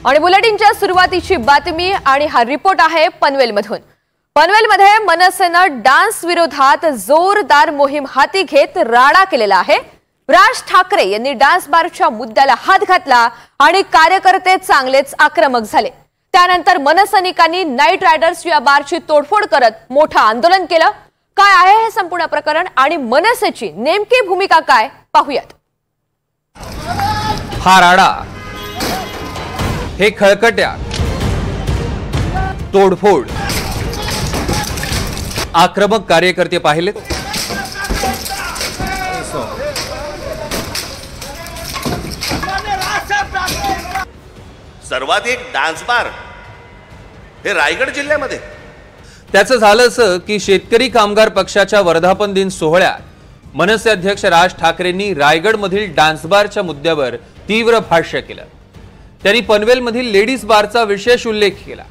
आणि बुलेटिनच्या सुरुवातीची बातमी आणि हा रिपोर्ट आहे पनवेलमधून। पनवेलमध्ये मनसेनं डान्स विरोधात जोरदार मोहीम हाती घेत राडा केलेला आहे। राज ठाकरे यांनी डान्स बारच्या मुद्द्याला हात घातला आणि कार्यकर्ते चांगलेच आक्रमक झाले। त्यानंतर मनसैनिकांनी नाईट रायडर्स या बारची तोडफोड करत मोठं आंदोलन केलं। काय आहे हे संपूर्ण प्रकरण आणि मनसेची नेमकी भूमिका काय पाहूयात। हा राडा, हे खळकट्या, तोडफोड, आक्रमक कार्यकर्ते पाहिले। सर्वाधिक डान्स बार हे रायगड जिल्ह्यामध्ये। त्याचं झालं असं की शेतकरी कामगार पक्षाच्या वर्धापन दिन सोहळ्यात मनसे अध्यक्ष राज ठाकरेंनी रायगडमधील डान्स बारच्या मुद्द्यावर तीव्र भाष्य केलं। त्यांनी पनवेलमधील लेडीज बारचा विशेष उल्लेख केला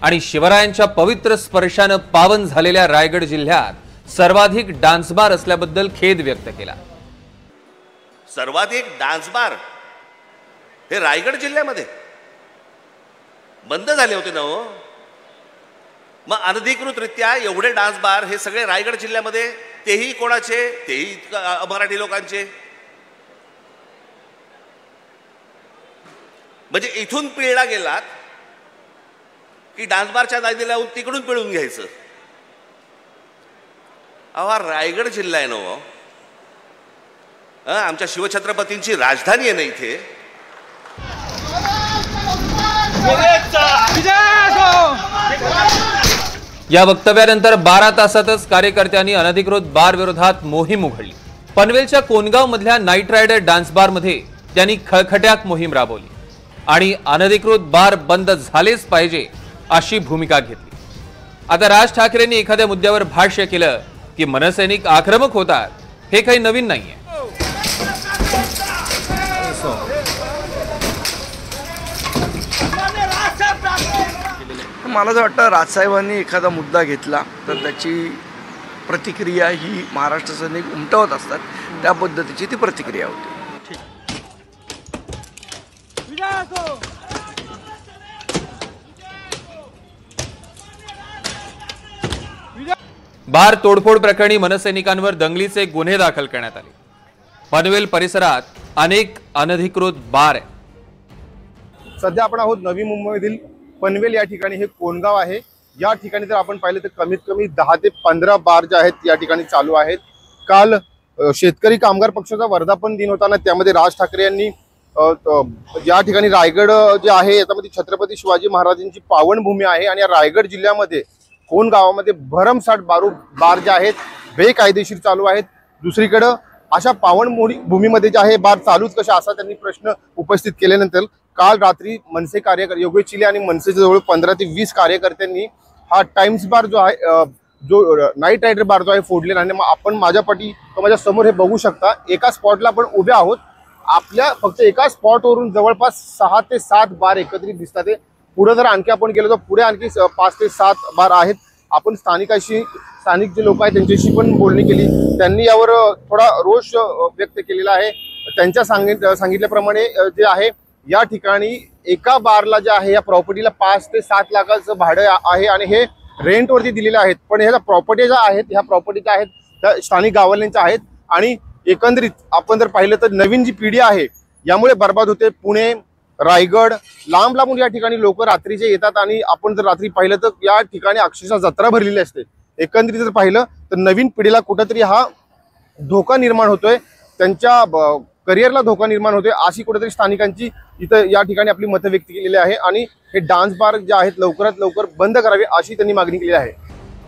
आणि शिवरायांच्या पवित्र स्पर्शाने पावन झालेल्या रायगड जिल्ह्यात सर्वाधिक डान्स बार असल्याबद्दल खेद व्यक्त केला। सर्वाधिक डान्स बार हे रायगड जिल्ह्यामध्ये बंद झाले होते ना हो। मग अनधिकृतरित्या एवढे डान्स बार हे सगळे रायगड जिल्ह्यामध्ये, तेही कोणाचे? तेही मराठी लोकांचे। म्हणजे इथून पिळला गेलात की डान्स बारच्या नादी लावून तिकडून पिळून घ्यायचं। हा रायगड जिल्हा आहे ना हो, आमच्या शिवछत्रपतींची राजधानी आहे ना इथे। या वक्तव्यानंतर 12 तासातच कार्यकर्त्यांनी अनधिकृत बार विरोधात मोहीम उघडली। पनवेलच्या कोनगाव मधल्या नाईट रायडर डान्स बार मध्ये त्यांनी खळखट्याक मोहीम राबवली आणि अनधिकृत बार बंद झालेच पाहिजे अशी भूमिका घेतली। आता राज ठाकरेंनी एखाद्या मुद्द्यावर भाष्य केलं की मनसैनिक आक्रमक होतात, हे काही नवीन नाहीये। मला असं वाटतं राजसाहेबांनी एखादा मुद्दा घेतला तर त्याची प्रतिक्रिया ही महाराष्ट्र सैनिक उमटवत असतात, त्या पद्धतीची ती प्रतिक्रिया होती। बार तोडफोड प्रकरणी मनसैनिकांवर दंगलीचे गुन्हे दाखल करण्यात आले। पनवेल परिसरात अनेक अनधिकृत बार आहेत। सध्या आपण आहोत नवी मुंबईमधील पनवेल या ठिकाणी। हे कोनगाव आहे। या ठिकाणी जर आपण पाहिलं तर कमीत कमी 10 ते 15 बार जे आहेत या ठिकाणी चालू आहेत। काल शेतकरी कामगार पक्षाचा वर्धापन दिन होता ना, त्यामध्ये राज ठाकरे यांनी या ठिकाणी रायगड जे आहे याच्यामध्ये छत्रपती शिवाजी महाराजांची पावनभूमी आहे आणि या रायगड जिल्ह्यामध्ये कोण गावामध्ये भरमसाठ बार जे आहेत बेकायदेशीर चालू आहेत। दुसरीकडे अशा पावनभूमीमध्ये जे आहे बार चालूच कशा, असा त्यांनी प्रश्न उपस्थित केल्यानंतर काल रात्री मनसे कार्यकर्ते योगेश चिले आणि मनसेचे जवळ 15 ते 20 कार्यकर्त्यांनी हा टाइम्स बार जो आहे, जो नाईट रायडर बार जो आहे फोडलेला आहे। आपण माझ्या माझ्या समोर हे बघू शकता, एका स्पॉटला आपण उभे आहोत। आपल्या फक्त एका स्पॉटवरून जवळपास 6 ते 7 बार एकत्रित दिसतात। पुढे जर आणखी आपण गेलो तर पुढे आणखी 5 ते 7 बार आहेत। आपण स्थानिक जे लोक आहेत त्यांच्याशी पण बोलणी केली, त्यांनी यावर थोडा रोष व्यक्त केलेला आहे। त्यांच्या सांगितल्याप्रमाणे जे आहे या ठिकाणी एका बारला जे आहे या प्रॉपर्टीला 5 ते 7 लाखाचं भाडं आहे आणि हे रेंटवरती दिलेले आहेत। पण ह्या प्रॉपर्टी ज्या आहेत, ह्या प्रॉपर्टी ज्या आहेत त्या स्थानिक गाववाल्यांच्या आहेत आणि एकंदरीत आपण जर पाहिलं तर नवीन जी पिढी आहे यामुळे बर्बाद होते। पुणे, रायगड, लांब लांबून या ठिकाणी लोक रात्रीचे येतात आणि आपण जर रात्री पाहिलं तर या ठिकाणी अक्षरशः जत्रा भरलेली असते। एकंदरीत जर पाहिलं तर नवीन पिढीला कुठेतरी हा धोका निर्माण होतोय, त्यांच्या करिअरला धोका निर्माण होतोय, अशी कुठेतरी स्थानिकांची इथं या ठिकाणी आपली मतं व्यक्त केलेली आहे आणि हे डान्स बार जे आहेत लवकरात लवकर बंद करावे अशी त्यांनी मागणी केली आहे।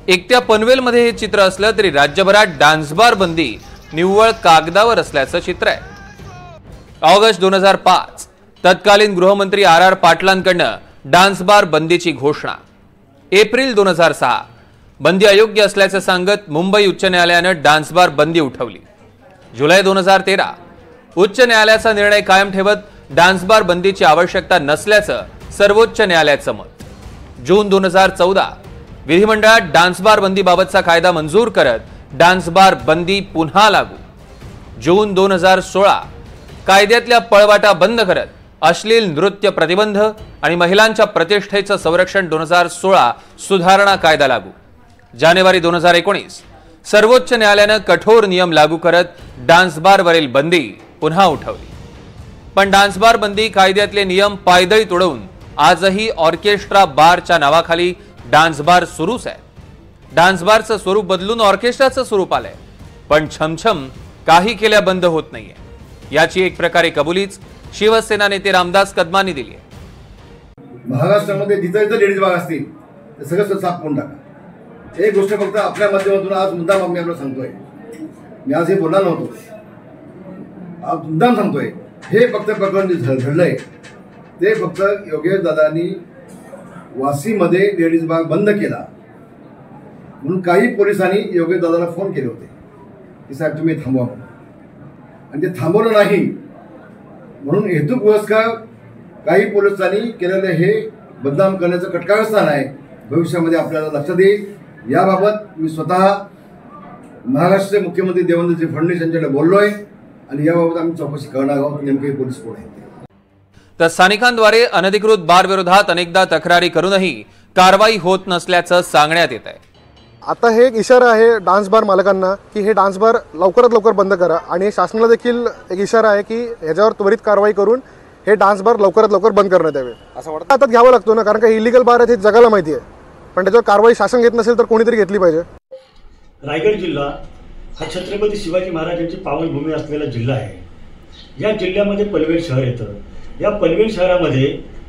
एकट्या पनवेलमध्ये हे चित्र असलं तरी राज्यभरात डान्स बार बंदी निव्वळ कागदावर असल्याचं चित्र आहे। ऑगस्ट 2005 तत्कालीन गृहमंत्री RR पाटलांकडनं डान्स बार बंदीची घोषणा। एप्रिल 2006 बंदी अयोग्य असल्याचं सांगत मुंबई उच्च न्यायालयानं डान्स बार बंदी उठवली। जुलै 2013 उच्च न्यायालयाचा निर्णय कायम ठेवत डान्स बार बंदीची आवश्यकता नसल्याचं सर्वोच्च न्यायालयाचं मत। जून 2014 विधिमंडळात डान्स बार बंदीबाबतचा कायदा मंजूर करत डान्स बार बंदी पुन्हा लागू। जून 2016 कायद्यातल्या पळवाटा बंद करत अश्लील नृत्य प्रतिबंध आणि महिलांच्या प्रतिष्ठेचं संरक्षण 2016 सुधारणा कायदा लागू. जानेवारी 2019 सर्वोच्च न्यायालयानं कठोर नियम लागू करत डान्स बारवरील बंदी पुन्हा उठवली. पण डान्स बार बंदी कायद्यातले नियम पायदळी तोडवून आजही ऑर्केस्ट्रा बारच्या नावाखाली डान्स बार सुरूच आहे. डान्स बारचं स्वरूप बदलून ऑर्केस्ट्राचं स्वरूप आलंय, पण छमछम काही केल्या बंद होत नाहीये. याची एक प्रकारे कबुलीच शिवसेना नेते रामदास कदमांनी दिली आहे. महाराष्ट्रामध्ये जिथं लेडीज बार असतील ते सगळं साफ करून टाका. एक गोष्ट फक्त आपल्या माध्यमातून आज मुद्दाम आम्ही आपल्याला सांगतोय, मी आज हे बोलणार नव्हतो, आज मुद्दाम सांगतोय. हे फक्त प्रकरण जे घडलंय ते फक्त योगेश दादांनी वाशीमध्ये लेडीज बार बंद केला म्हणून काही पोलिसांनी योगेश दादाला फोन केले होते की साहेब तुम्ही थांबवा म्हणून, आणि ते थांबवलं नाही म्हणून हेतुपुरस्कार काही पोलिसांनी केलेले हे बदनाम करण्याचं कटकारस्थान आहे. भविष्यामध्ये आपल्याला लक्षात येईल. याबाबत मी स्वतः महाराष्ट्राचे मुख्यमंत्री देवेंद्रजी फडणवीस यांच्याकडे बोललोय आणि याबाबत आम्ही चौकशी करणार आहोत नेमके पोलीस कोण आहेत. तर स्थानिकांद्वारे अनधिकृत बार विरोधात अनेकदा तक्रारी करूनही कारवाई होत नसल्याचं सांगण्यात येत आहे. आता हे एक इशारा आहे डान्स बार मालकांना की हे डान्स बार लवकरात लवकर बंद करा, आणि शासनाला देखील एक इशारा आहे की ह्याच्यावर त्वरित कारवाई करून हे डान्स बार लवकरात लवकर बंद करण्यात यावे. असं वाटतं आता घ्यावं लागतो ना, कारण का इलिगल बार आहेत हे जगाला माहिती आहे, पण त्याच्यावर कारवाई शासन घेत नसेल तर कोणीतरी घेतली पाहिजे. रायगड जिल्हा हा छत्रपती शिवाजी महाराजांची पावनभूमी असलेला जिल्हा आहे. या जिल्ह्यामध्ये पनवेल शहर येतं. या पनवेल शहरामध्ये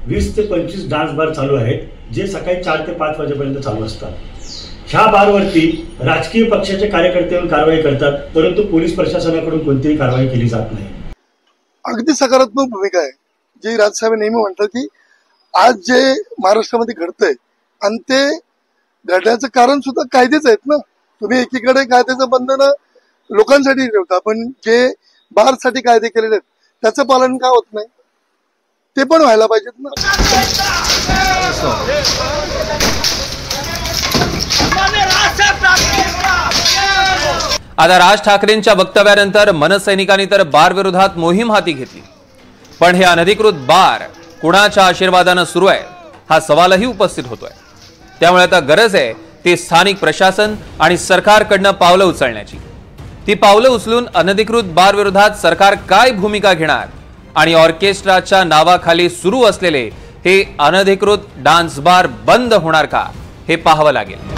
20 ते 25 डान्स बार चालू आहेत, जे सकाळी 4 ते 5 वाजेपर्यंत चालू असतात. ह्या बारवरती राजकीय पक्षाचे कार्यकर्ते येऊन कारवाई करतात, परंतु पोलीस प्रशासनाकडून कोणतीही कारवाई केली जात नाही. अगदी सकारात्मक भूमिका आहे जी राजसाहेब नेहमी म्हणतात की आज जे महाराष्ट्रामध्ये घडतंय आणि ते घडण्याचं कारण सुद्धा कायदेच आहेत ना. तुम्ही एकीकडे कायद्याचं बंधन लोकांसाठी ठेवता, पण जे बारसाठी कायदे केलेले आहेत त्याचं पालन का होत नाही, ते पण व्हायला पाहिजेत ना. आता राज ठाकरेंच्या वक्तव्यानंतर मनसैनिकांनी तर बार विरोधात मोहीम हाती घेतली. पण हे अनधिकृत बार कुणाच्या आशीर्वादानं सुरू आहे हा सवालही उपस्थित होतोय. त्यामुळे आता गरज आहे ती स्थानिक प्रशासन आणि सरकारकडनं पावलं उचलण्याची. ती पावलं उचलून अनधिकृत बार विरोधात सरकार काय भूमिका घेणार आणि ऑर्केस्ट्राच्या नावाखाली सुरू असलेले हे अनधिकृत डान्स बार बंद होणार का हे पाहावं लागेल.